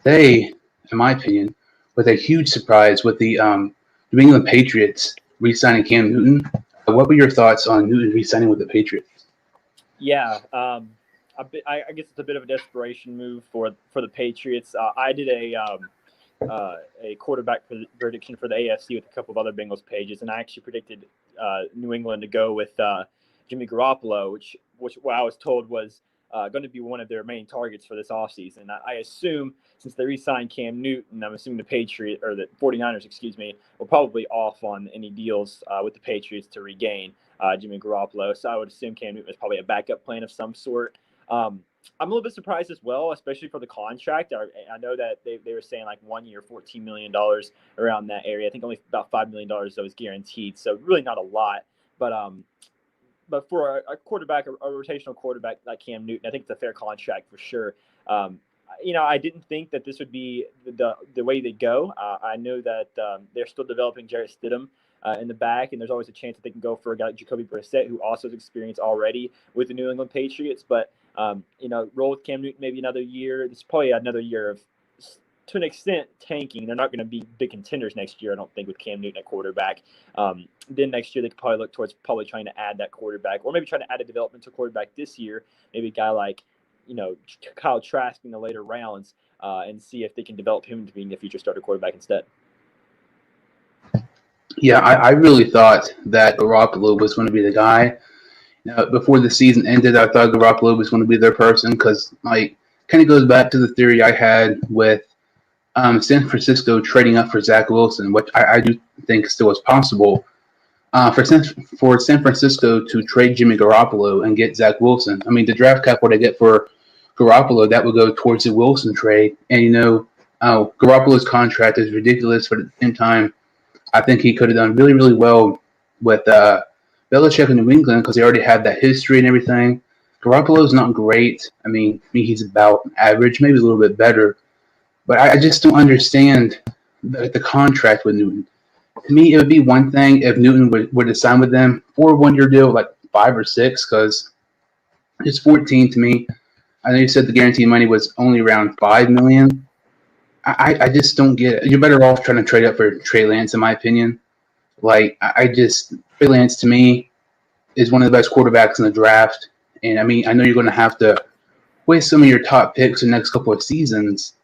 They, in my opinion, with a huge surprise with the New England Patriots re-signing Cam Newton. What were your thoughts on Newton re-signing with the Patriots? Yeah, I guess it's a bit of a desperation move for the Patriots. I did a quarterback prediction for the AFC with a couple of other Bengals pages, and I actually predicted New England to go with Jimmy Garoppolo, which what I was told was going to be one of their main targets for this offseason. I assume since they re-signed Cam Newton, I'm assuming the Patriots or the 49ers, excuse me, were probably off on any deals with the Patriots to regain Jimmy Garoppolo. So I would assume Cam Newton was probably a backup plan of some sort. I'm a little bit surprised as well, especially for the contract. I know that they were saying like 1 year, $14 million around that area. I think only about $5 million that was guaranteed. So really not a lot. But for a quarterback, a rotational quarterback like Cam Newton, I think it's a fair contract for sure. I didn't think that this would be the way they go. I know that they're still developing Jarrett Stidham in the back, and there's always a chance that they can go for a guy like Jacoby Brissett, who also has experience already with the New England Patriots. But roll with Cam Newton maybe another year. This is probably another year of, to an extent, tanking. They're not going to be big contenders next year, I don't think, with Cam Newton at quarterback. Then next year they could probably look towards probably trying to add that quarterback, or maybe trying to add a developmental quarterback this year. Maybe a guy like Kyle Trask in the later rounds, and see if they can develop him into being the future starter quarterback instead. Yeah, I really thought that Garoppolo was going to be the guy. Before the season ended, I thought Garoppolo was going to be their person because, kind of goes back to the theory I had with San Francisco trading up for Zach Wilson, which I do think still is possible. For San Francisco to trade Jimmy Garoppolo and get Zach Wilson, I mean, the draft capital they get for Garoppolo, that would go towards the Wilson trade. And, Garoppolo's contract is ridiculous, but at the same time, I think he could have done really, really well with Belichick in New England because they already had that history and everything. Garoppolo's not great. I mean, he's about average, maybe a little bit better. But I just don't understand the contract with Newton. To me, it would be one thing if Newton would have signed with them for a 1 year deal, like 5 or 6, because it's 14 to me. I know you said the guaranteed money was only around $5 million. I just don't get it. You're better off trying to trade up for Trey Lance, in my opinion. Trey Lance to me is one of the best quarterbacks in the draft. And I mean, I know you're going to have to waste some of your top picks in the next couple of seasons,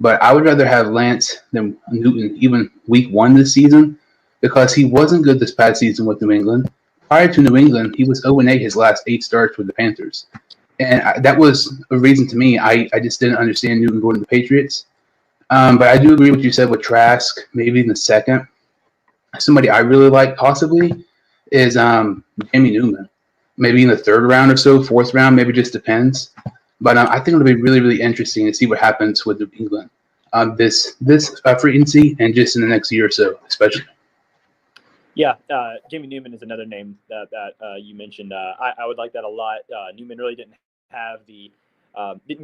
but I would rather have Lance than Newton even week 1 this season because he wasn't good this past season with New England. Prior to New England, he was 0-8 his last 8 starts with the Panthers. And that was a reason to me. I just didn't understand Newton going to the Patriots. But I do agree with what you said with Trask, maybe in the second. Somebody I really like possibly is Jamie Newman. Maybe in the 3rd round or so, 4th round, maybe just depends. But I think it'll be really, really interesting to see what happens with New England this free agency and just in the next year or so, especially. Yeah, Jamie Newman is another name that you mentioned. I would like that a lot. Newman really didn't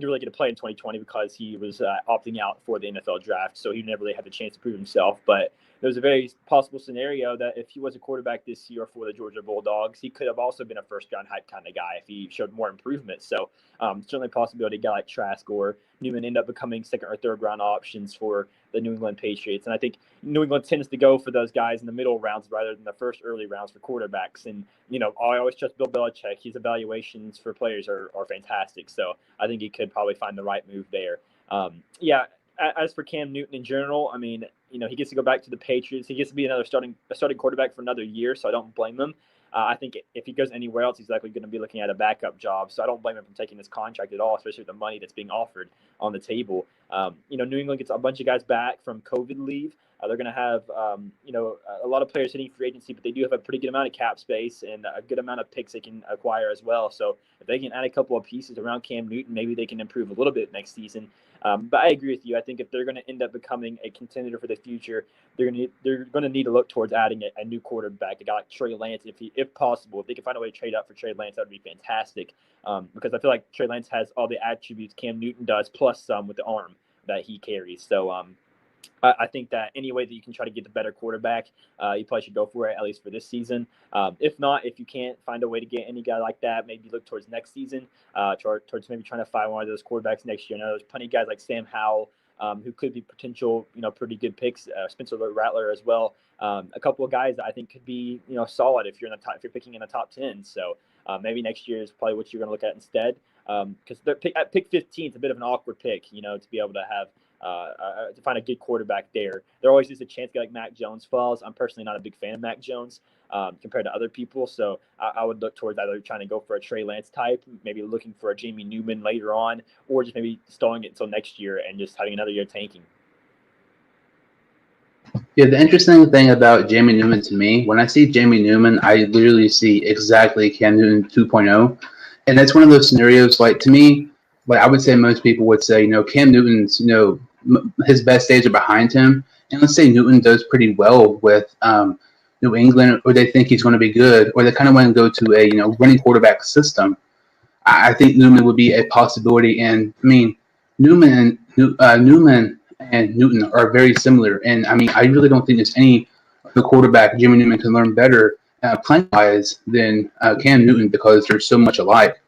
really get to play in 2020 because he was opting out for the NFL draft, so he never really had the chance to prove himself. But there was a very possible scenario that if he was a quarterback this year for the Georgia Bulldogs, he could have also been a first-round hype kind of guy if he showed more improvement. So certainly a possibility a guy like Trask or Newman end up becoming 2nd or 3rd round options for the New England Patriots. And I think New England tends to go for those guys in the middle rounds rather than the first early rounds for quarterbacks. And, I always trust Bill Belichick. His evaluations for players are fantastic. So I think he could probably find the right move there. As for Cam Newton in general, I mean, he gets to go back to the Patriots. He gets to be a starting quarterback for another year, so I don't blame him. I think if he goes anywhere else, he's likely going to be looking at a backup job. So I don't blame him from taking this contract at all, especially with the money that's being offered on the table. New England gets a bunch of guys back from COVID leave. They're going to have, a lot of players hitting free agency, but they do have a pretty good amount of cap space and a good amount of picks they can acquire as well. So if they can add a couple of pieces around Cam Newton, maybe they can improve a little bit next season. But I agree with you. I think if they're going to end up becoming a contender for the future, they're going to need to look towards adding a new quarterback, a guy like Trey Lance, if possible. If they can find a way to trade up for Trey Lance, that would be fantastic. Because I feel like Trey Lance has all the attributes Cam Newton does, plus some with the arm that he carries. So I think that any way that you can try to get the better quarterback, you probably should go for it, at least for this season. If not, if you can't find a way to get any guy like that, maybe look towards next season, towards maybe trying to find one of those quarterbacks next year. I know there's plenty of guys like Sam Howell who could be potential, pretty good picks. Spencer Rattler as well. A couple of guys that I think could be, solid if you're if you're picking in the top 10. So maybe next year is probably what you're going to look at instead. Because at pick 15, it's a bit of an awkward pick, to be able to have to find a good quarterback there. There always is a chance like Mac Jones falls. I'm personally not a big fan of Mac Jones compared to other people, so I would look towards either trying to go for a Trey Lance type, maybe looking for a Jamie Newman later on, or just maybe stalling it until next year and just having another year tanking. Yeah, the interesting thing about Jamie Newman to me, when I see Jamie Newman, I literally see exactly Cam Newton 2.0. And that's one of those scenarios, like, to me, like I would say most people would say, Cam Newton's, his best days are behind him. And let's say Newton does pretty well with New England, or they think he's going to be good, or they kind of want to go to a, winning quarterback system. I think Newman would be a possibility. And, I mean, Newman and Newton are very similar. And, I mean, I really don't think there's any the quarterback Jimmy Newman can learn better playing-wise than Cam Newton because they're so much alike.